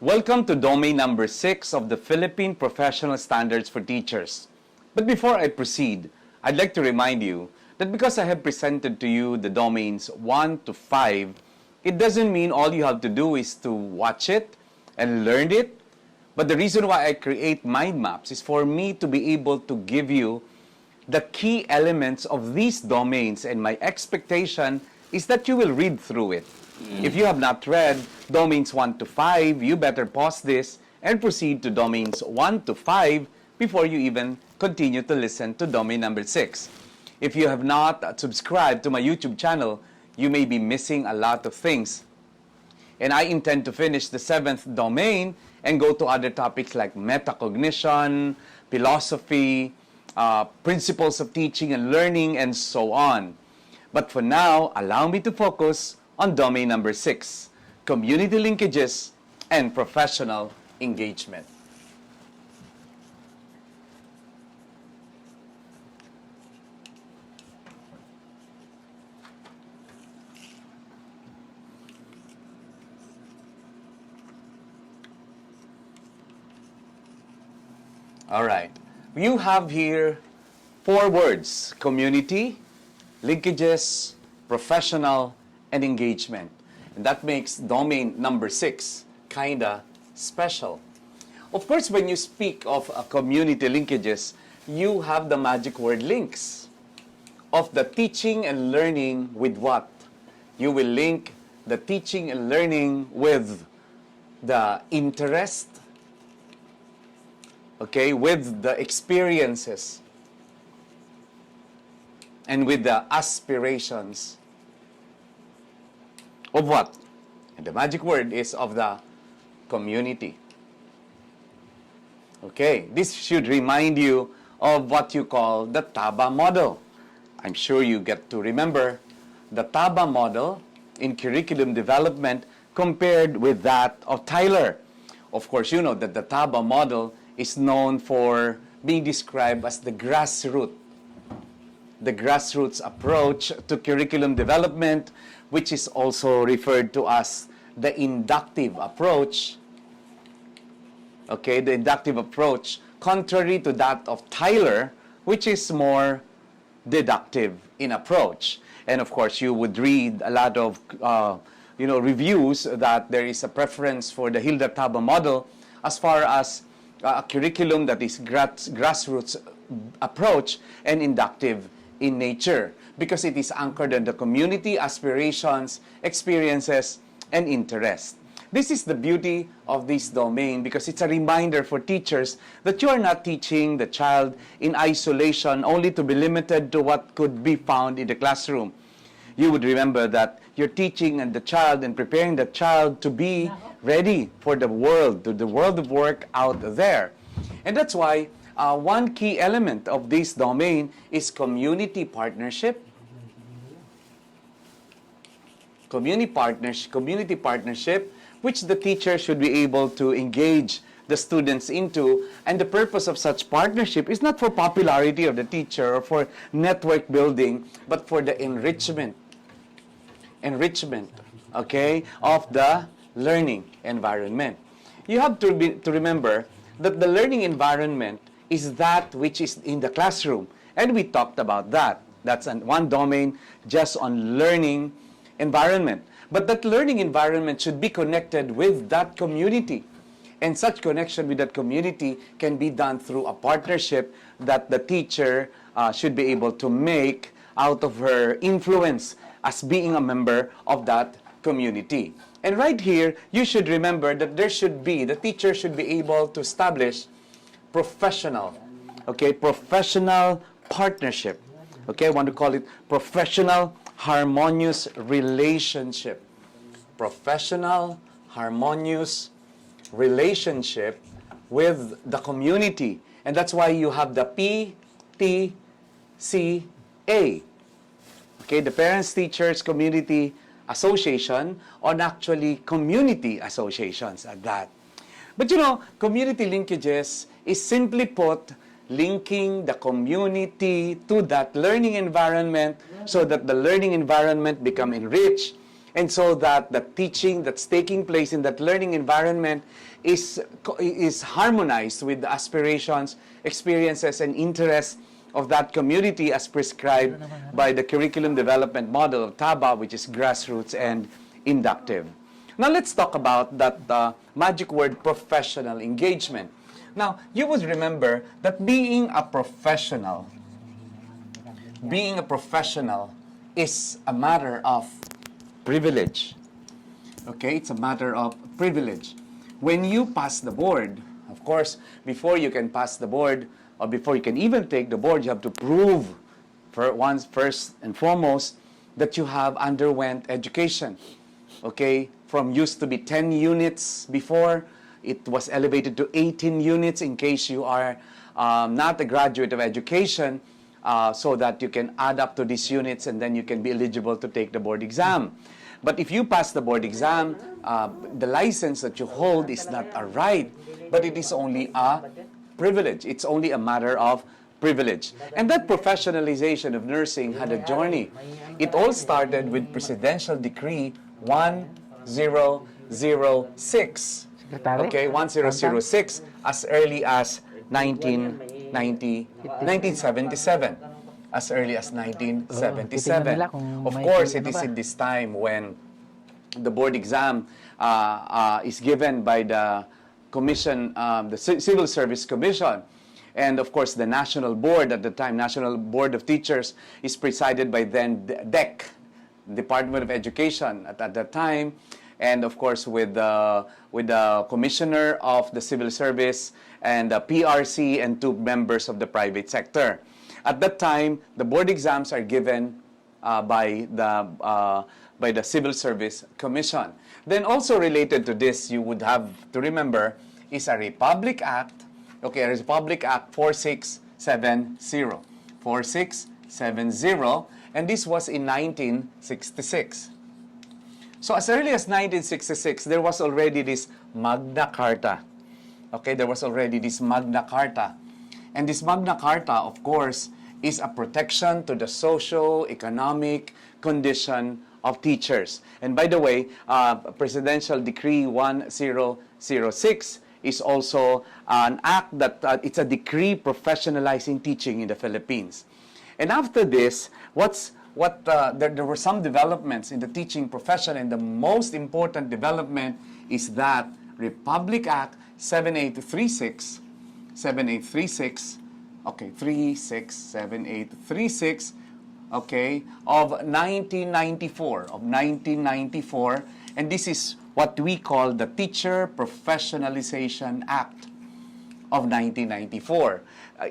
Welcome to domain number 6 of the Philippine Professional Standards for Teachers. But before I proceed, I'd like to remind you that because I have presented to you the domains 1 to 5, it doesn't mean all you have to do is to watch it and learn it. But the reason why I create mind maps is for me to be able to give you the key elements of these domains, and my expectation is that you will read through it. If you have not read domains 1 to 5, you better pause this and proceed to domains 1 to 5 before you even continue to listen to domain number 6. If you have not subscribed to my YouTube channel, you may be missing a lot of things. And I intend to finish the 7th domain and go to other topics like metacognition, philosophy, principles of teaching and learning, and so on. But for now, allow me to focus on domain number 6, community linkages and professional engagement. All right. You have here 4 words: community, linkages, professional, and engagement. And that makes domain number 6 kinda special. Of course, when you speak of community linkages, you have the magic word links. Of the teaching and learning with what? You will link the teaching and learning with the interest, okay, with the experiences, and with the aspirations of what? And the magic word is of the community. Okay, this should remind you of what you call the Taba Model. I'm sure you get to remember the Taba Model in curriculum development compared with that of Tyler. Of course, you know that the Taba Model is known for being described as the grassroots approach to curriculum development, which is also referred to as the inductive approach. Okay, the inductive approach, contrary to that of Tyler, which is more deductive in approach. And of course, you would read a lot of reviews that there is a preference for the Hilda-Taba model as far as a curriculum that is grassroots approach and inductive in nature, because it is anchored in the community, aspirations, experiences, and interest. This is the beauty of this domain, because it's a reminder for teachers that you are not teaching the child in isolation only to be limited to what could be found in the classroom. You would remember that you're teaching the child and preparing the child to be ready for the world, to the world of work out there. And that's why one key element of this domain is community partnership. Community partnership, which the teacher should be able to engage the students into. And the purpose of such partnership is not for popularity of the teacher or for network building, but for the enrichment, okay, of the learning environment. You have to remember that the learning environment is that which is in the classroom. And we talked about that. That's one domain just on learning environment. But that learning environment should be connected with that community. And such connection with that community can be done through a partnership that the teacher should be able to make out of her influence as being a member of that community. And right here, you should remember that the teacher should be able to establish professional partnership. Okay, I want to call it professional harmonious relationship. Professional harmonious relationship with the community. And that's why you have the PTCA. Okay, the Parents Teachers Community Association, or actually community associations at that. But you know, community linkages is simply put linking the community to that learning environment so that the learning environment become enriched And so that the teaching that's taking place in that learning environment is harmonized with the aspirations, experiences, and interests of that community as prescribed by the curriculum development model of Taba, which is grassroots and inductive. Now let's talk about that magic word, professional engagement. Now, you would remember that being a professional is a matter of privilege. Okay, it's a matter of privilege. When you pass the board, of course, before you can pass the board, or before you can even take the board, you have to prove, first and foremost, that you have underwent education. Okay, from used to be 10 units before, it was elevated to 18 units in case you are not a graduate of education, so that you can add up to these units and then you can be eligible to take the board exam. But if you pass the board exam, the license that you hold is not a right, but it is only a privilege. It's only a matter of privilege. And that professionalization of nursing had a journey. It all started with Presidential Decree 1006. Okay, 1006 as early as 1977. As early as 1977. Of course, it is in this time when the board exam is given by the Commission, the Civil Service Commission. And of course, the National Board at the time, National Board of Teachers, is presided by then DEC, Department of Education at that time. And of course, with the Commissioner of the Civil Service and the PRC and 2 members of the private sector. At that time, the board exams are given by the Civil Service Commission. Then also related to this, you would have to remember, is a Republic Act, okay, a Republic Act 4670. 4670, and this was in 1966. So as early as 1966, there was already this Magna Carta. Okay, there was already this Magna Carta. And this Magna Carta, of course, is a protection to the socio-economic condition of teachers. And by the way, Presidential Decree 1006 is also an act that it's a decree professionalizing teaching in the Philippines. And after this, there were some developments in the teaching profession, and the most important development is that Republic Act 7836, okay, of 1994, and this is what we call the Teacher Professionalization Act of 1994.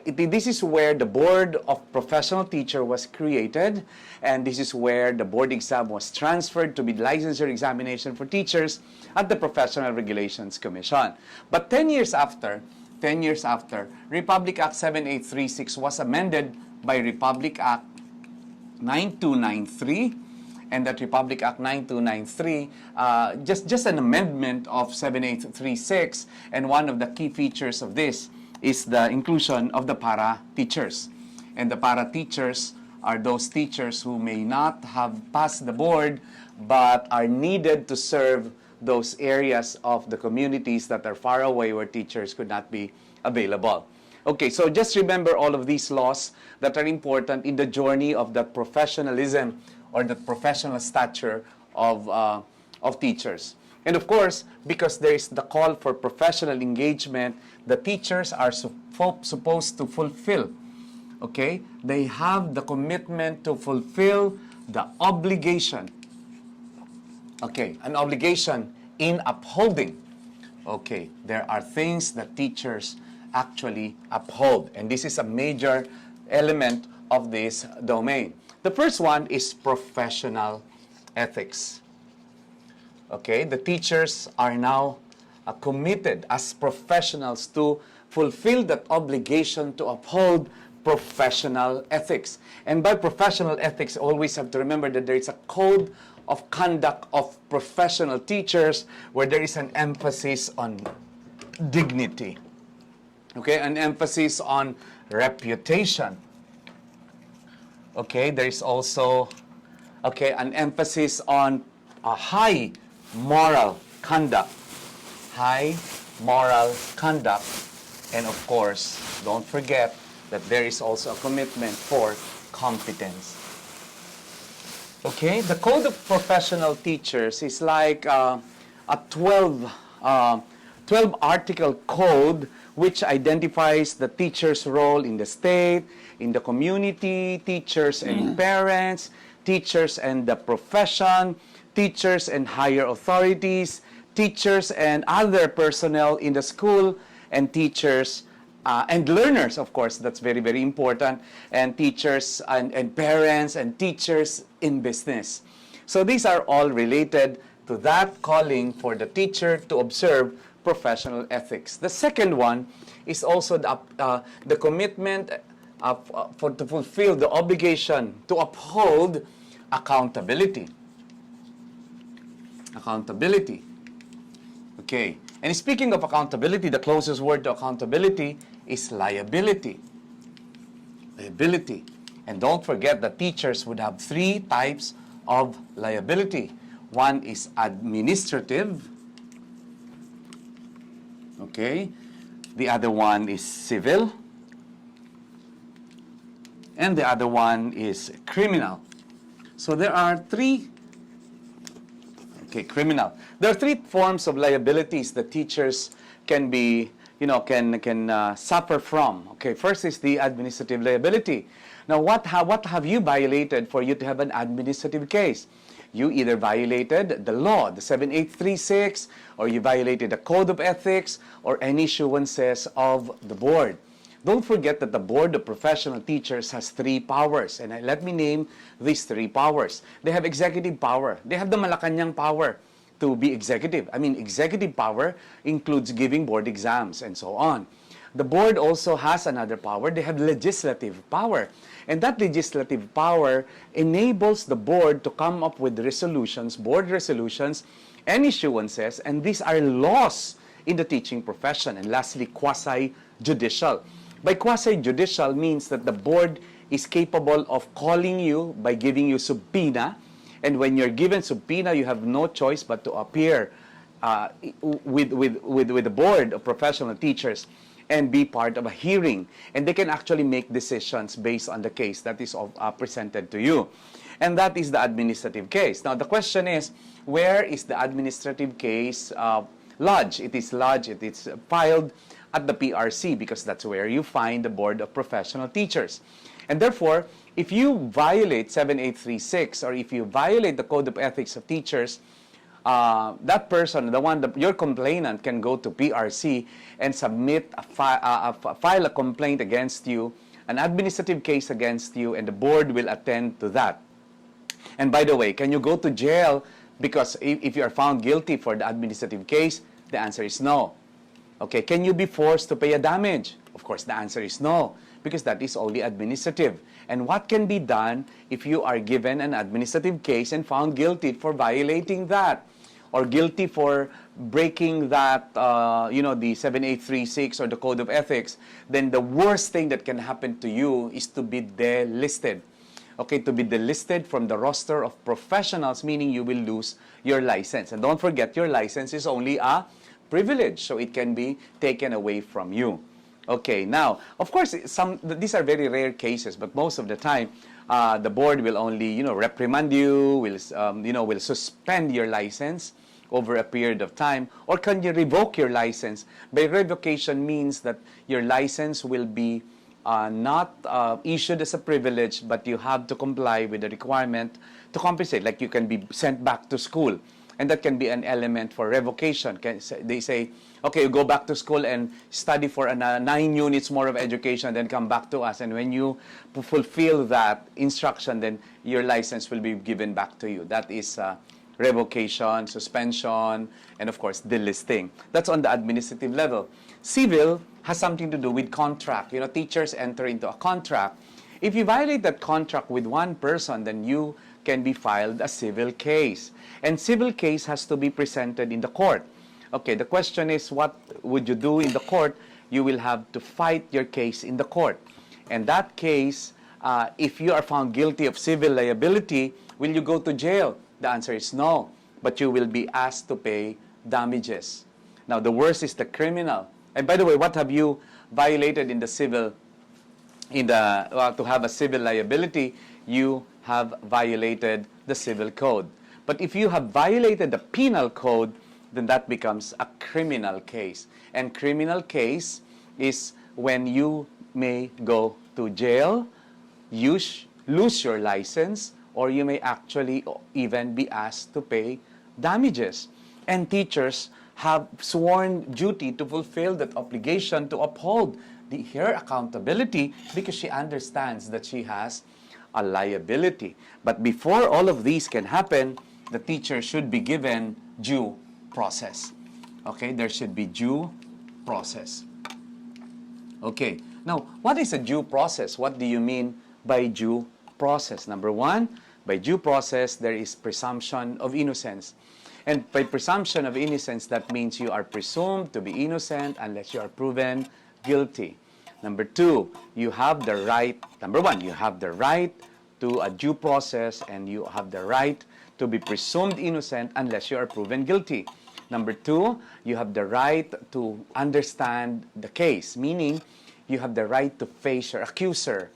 This is where the Board of Professional Teacher was created, and this is where the board exam was transferred to be licensure examination for teachers at the Professional Regulations Commission. But 10 years after, Republic Act 7836 was amended by Republic Act 9293, and that Republic Act 9293, just an amendment of 7836, and one of the key features of this is the inclusion of the para-teachers. And the para-teachers are those teachers who may not have passed the board, but are needed to serve those areas of the communities that are far away where teachers could not be available. Okay, so just remember all of these laws that are important in the journey of the professionalism or the professional stature of teachers. And of course, because there is the call for professional engagement, the teachers are supposed to fulfill. Okay? They have the commitment to fulfill the obligation. Okay, an obligation in upholding. Okay, there are things that teachers actually uphold, and this is a major element of this domain. The first one is professional ethics. Okay, the teachers are now committed as professionals to fulfill that obligation to uphold professional ethics. And by professional ethics, always have to remember that there is a code of conduct of professional teachers where there is an emphasis on dignity. Okay, an emphasis on reputation. Okay, there is also an emphasis on high moral conduct. High moral conduct. And of course, don't forget that there is also a commitment for competence. Okay, the Code of Professional Teachers is like a 12-article code which identifies the teacher's role in the state, in the community, teachers and parents, teachers and the profession, teachers and higher authorities, teachers and other personnel in the school, and teachers and learners, of course, that's very, very important, and teachers and parents and teachers in business. So these are all related to that calling for the teacher to observe professional ethics. The second one is also the commitment to fulfill the obligation to uphold accountability. Accountability. Okay. And speaking of accountability, the closest word to accountability is liability. Liability. And don't forget that teachers would have 3 types of liability. One is administrative. Okay. The other one is civil. And the other one is criminal. So there are 3. Okay, criminal. There are 3 forms of liabilities that teachers can be, can suffer from. Okay, first is the administrative liability. Now, what have you violated for you to have an administrative case? You either violated the law, the 7836, or you violated the Code of Ethics, or any issuances of the board. Don't forget that the Board of Professional Teachers has 3 powers. And let me name these 3 powers. They have executive power. They have the Malacanang power to be executive. I mean, executive power includes giving board exams and so on. The board also has another power. They have legislative power. And that legislative power enables the board to come up with resolutions, board resolutions, and issuances. And these are laws in the teaching profession. And lastly, quasi-judicial. By quasi-judicial means that the board is capable of calling you by giving you subpoena. And when you're given subpoena, you have no choice but to appear with the Board of Professional Teachers and be part of a hearing. And they can actually make decisions based on the case that is presented to you. And that is the administrative case. Now, the question is, where is the administrative case lodged? It is lodged, it is filed at the PRC, because that's where you find the Board of Professional Teachers. And therefore, if you violate 7836 or if you violate the Code of Ethics of Teachers, that person, your complainant, can go to PRC and submit file a complaint against you, an administrative case against you, and the board will attend to that. And by the way, can you go to jail because if you are found guilty for the administrative case? The answer is no. Okay, can you be forced to pay a damage? Of course, the answer is no, because that is only administrative. And what can be done if you are given an administrative case and found guilty for violating that, or guilty for breaking that, the 7836 or the Code of Ethics? Then the worst thing that can happen to you is to be delisted. Okay, to be delisted from the roster of professionals, meaning you will lose your license. And don't forget, your license is only a privilege, so it can be taken away from you. Okay, now, of course, these are very rare cases, but most of the time, the board will only, reprimand you, will suspend your license over a period of time, or can you revoke your license? By revocation means that your license will be not issued as a privilege, but you have to comply with the requirement to compensate, like you can be sent back to school. And that can be an element for revocation. They say, okay, you go back to school and study for 9 units more of education, then come back to us. And when you fulfill that instruction, then your license will be given back to you. That is revocation, suspension, and of course, delisting. That's on the administrative level. Civil has something to do with contract. Teachers enter into a contract. If you violate that contract with one person, then you can be filed a civil case. And civil case has to be presented in the court. Okay, the question is, what would you do in the court? You will have to fight your case in the court. And that case, if you are found guilty of civil liability, will you go to jail? The answer is no. but you will be asked to pay damages. Now, the worst is the criminal. And by the way, what have you violated in the civil, to have a civil liability? You have violated the civil code. But if you have violated the penal code, then that becomes a criminal case. And criminal case is when you may go to jail, lose your license, or you may actually even be asked to pay damages. And teachers have sworn duty to fulfill that obligation to uphold her accountability because she understands that she has a liability. But before all of these can happen, the teacher should be given due process. Okay, there should be due process. Okay, now, what is a due process? What do you mean by due process? Number one, by due process, there is presumption of innocence. And by presumption of innocence, that means you are presumed to be innocent unless you are proven guilty. Number two, you have the right, number one, you have the right to a due process, and you have the right to be presumed innocent unless you are proven guilty. Number two, you have the right to understand the case, meaning you have the right to face your accuser.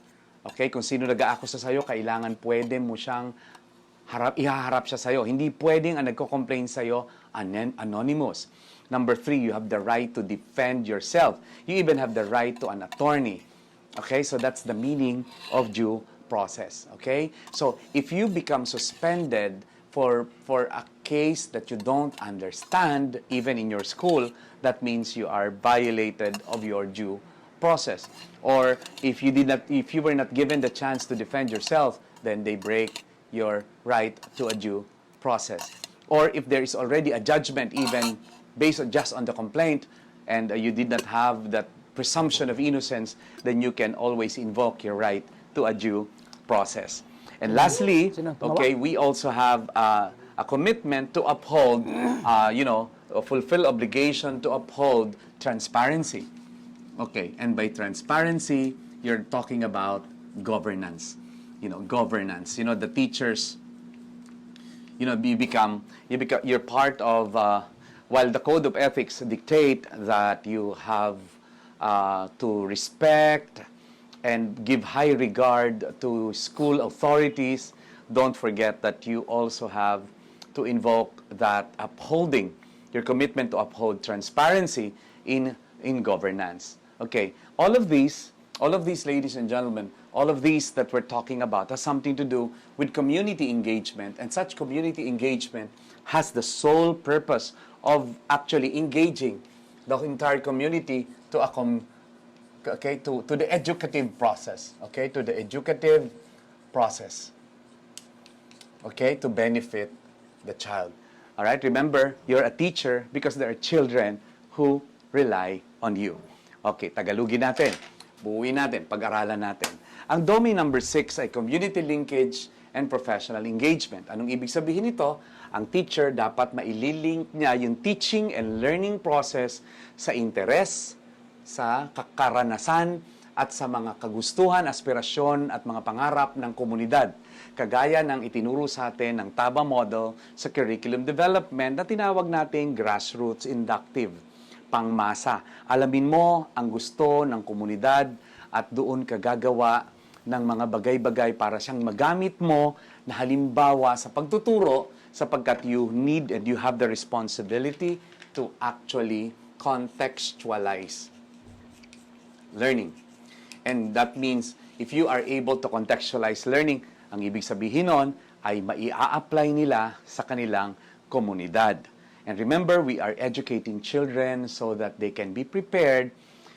Okay, kung sino nag-aakusa sa'yo, kailangan pwede mo siyang ihaharap siya sa'yo. Hindi pwedeng ang nagko-complain sa'yo anonymous. Number three, you have the right to defend yourself. You even have the right to an attorney. Okay, so that's the meaning of due process. Okay, so if you become suspended for a case that you don't understand, even in your school, that means you are violated of your due process. Or if you were not given the chance to defend yourself, then they break your right to a due process. Or if there is already a judgment, even based just on the complaint, and you did not have that presumption of innocence, then you can always invoke your right to a due process. And lastly, okay, we also have a commitment to uphold, fulfill obligation to uphold transparency. Okay, and by transparency, you're talking about governance. Governance. The teachers, you're part of, while the Code of Ethics dictate that you have to respect and give high regard to school authorities, don't forget that you also have to invoke that upholding, your commitment to uphold transparency in governance. Okay, all of these, ladies and gentlemen, all of these that we're talking about has something to do with community engagement, and such community engagement has the sole purpose of actually engaging the entire community to the educative process, to the educative process, to benefit the child. All right, remember, you're a teacher because there are children who rely on you. Okay, Tagalogin natin, buuin natin, pag-aralan natin. Ang domain number 6 ay community linkage and professional engagement. Anong ibig sabihin nito? Ang teacher dapat maililink niya yung teaching and learning process sa interes, sa karanasan, at sa mga kagustuhan, aspirasyon at mga pangarap ng komunidad. Kagaya ng itinuro sa atin ng Taba Model sa curriculum development na tinawag nating Grassroots Inductive, pangmasa. Alamin mo ang gusto ng komunidad at doon ka gagawa ng mga bagay-bagay para siyang magamit mo na halimbawa sa pagtuturo, sapagkat you need and you have the responsibility to actually contextualize learning. And that means if you are able to contextualize learning, ang ibig sabihin nun ay maia-apply nila sa kanilang komunidad. And remember, we are educating children so that they can be prepared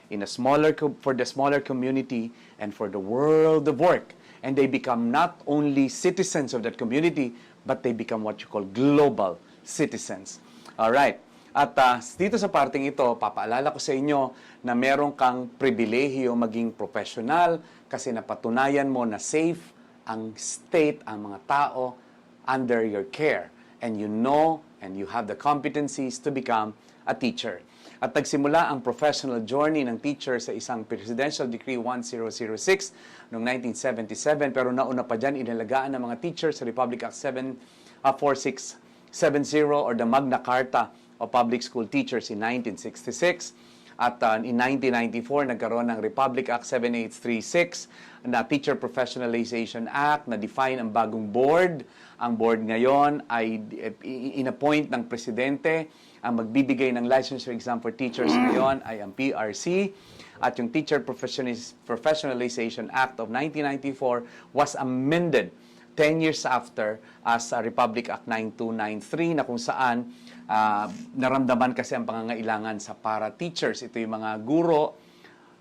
for the smaller community and for the world of work. And they become not only citizens of that community, but they become what you call global citizens. All right. At dito sa parting ito, papaalala ko sa inyo na meron kang pribilehiyo maging professional kasi napatunayan mo na safe ang state, ang mga tao under your care. And you know and you have the competencies to become a teacher. At nagsimula ang professional journey ng teacher sa isang Presidential Decree 1006 noong 1977, pero nauna pa dyan inalagaan ng mga teachers sa Republic Act 746 70 or the Magna Carta of Public School Teachers in 1966. At in 1994, nagkaroon ng Republic Act 7836 na Teacher Professionalization Act na define ang bagong board. Ang board ngayon ay inappoint ng Presidente. Ang magbibigay ng licensure exam for teachers ngayon ay ang PRC. At yung Teacher Professionalization Act of 1994 was amended 10 years after as Republic Act 9293 na kung saan naramdaman kasi ang pangangailangan sa para-teachers. Ito yung mga guro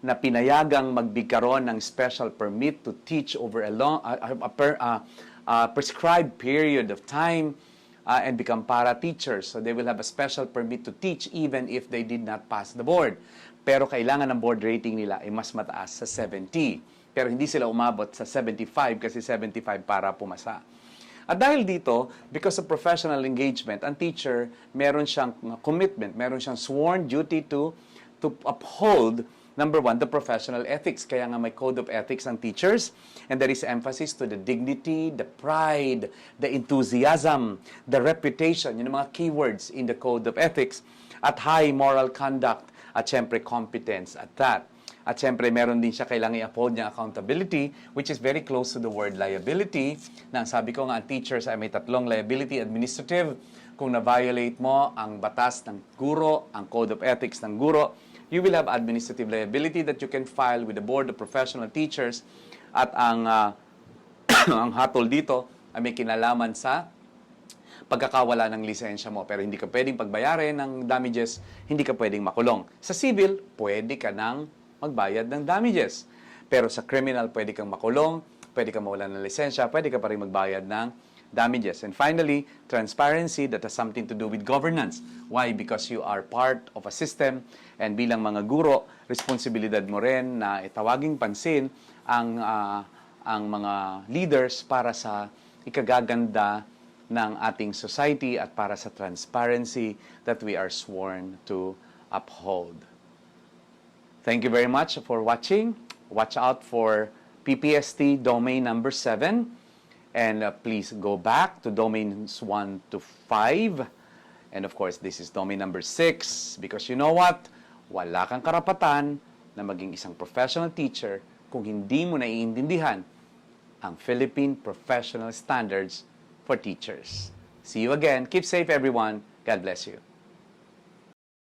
na pinayagang magbigkaroon ng special permit to teach over a prescribed period of time and become para-teachers. So they will have a special permit to teach even if they did not pass the board. Pero kailangan ng board rating nila ay mas mataas sa 70. Pero hindi sila umabot sa 75 kasi 75 para pumasa. At dahil dito, because of professional engagement, ang teacher, meron siyang commitment, meron siyang sworn duty to uphold, number one, the professional ethics. Kaya nga may code of ethics ang teachers. And there is emphasis to the dignity, the pride, the enthusiasm, the reputation, yun ang mga keywords in the code of ethics. At high moral conduct, at syempre competence at that. At syempre, meron din siya kailangan i-uphold niya accountability, which is very close to the word liability. Na sabi ko nga, ang teachers ay may tatlong liability: administrative, kung na-violate mo ang batas ng guro, ang code of ethics ng guro, you will have administrative liability that you can file with the Board of Professional Teachers. At ang, ang hatol dito ay may kinalaman sa pagkakawala ng lisensya mo. Pero hindi ka pwedeng pagbayarin ng damages, hindi ka pwedeng makulong. Sa civil, pwede ka nang magbayad ng damages. Pero sa criminal, pwede kang makulong, pwede kang mawalan ng lisensya, pwede ka pa rin magbayad ng damages. And finally, transparency, that has something to do with governance. Why? Because you are part of a system, and bilang mga guro, responsibilidad mo rin na itawaging pansin ang mga leaders para sa ikagaganda ng ating society at para sa transparency that we are sworn to uphold. Thank you very much for watching. Watch out for PPST domain number 7. And please go back to domains 1 to 5. And of course, this is domain number 6. Because you know what? Wala kang karapatan na maging isang professional teacher kung hindi mo naiintindihan ang Philippine Professional Standards for Teachers. See you again. Keep safe, everyone. God bless you.